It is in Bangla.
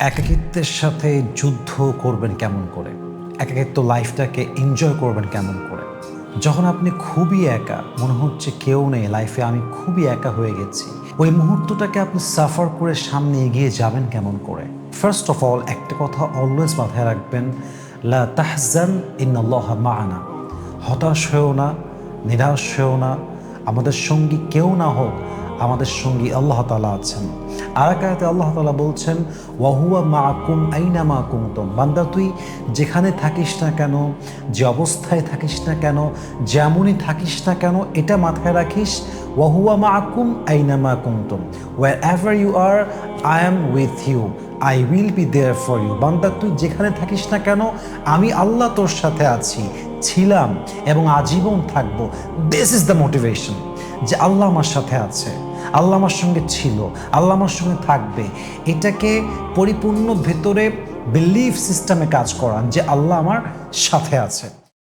একাকিত্বের সাথে যুদ্ধ করবেন কেমন করে? একাকিত্ব লাইফটাকে এনজয় করবেন কেমন করে? যখন আপনি খুবই একা, মনে হচ্ছে কেউ নেই লাইফে, আমি খুবই একা হয়ে গেছি, ওই মুহূর্তটাকে আপনি সাফার করে সামনে এগিয়ে যাবেন কেমন করে? ফার্স্ট অফ অল একটা কথা অলওয়েজ মাথায় রাখবেন, লা তাহজান ইন্নাল্লাহা মা'ানা। হতাশ হয়েও না, নিরাশ হয়েও না, আমাদের সঙ্গী কেউ না হোক, আমাদের সঙ্গী আল্লাহ তাআলা আছেন। আর এক আয়াতে আল্লাহ তাআলা বলছেন, ওয়াহুয়া মাআকুম আইনামা কুনতুম। বান্দা তুই যেখানে থাকিস না কেন, যে অবস্থায় থাকিস না কেন, যেমনই থাকিস না কেন, এটা মাথায় রাখিস, ওয়াহুয়া মাআকুম আইনামা কুনতুম, wherever you are I am with you, I will be there for you। বান্দা তুই যেখানে থাকিস না কেন, আমি আল্লাহ তোর সাথে আছি, ছিলাম এবং আজীবন থাকবো। দিস ইজ দ্য মোটিভেশন, যে আল্লাহ আমার সাথে আছে, আল্লাহ আমার সঙ্গে ছিল, আল্লাহ আমার সঙ্গে থাকবে। এটাকে পরিপূর্ণ ভেতরে বিলিফ সিস্টেমে কাজ করান যে আল্লাহ আমার সাথে আছে।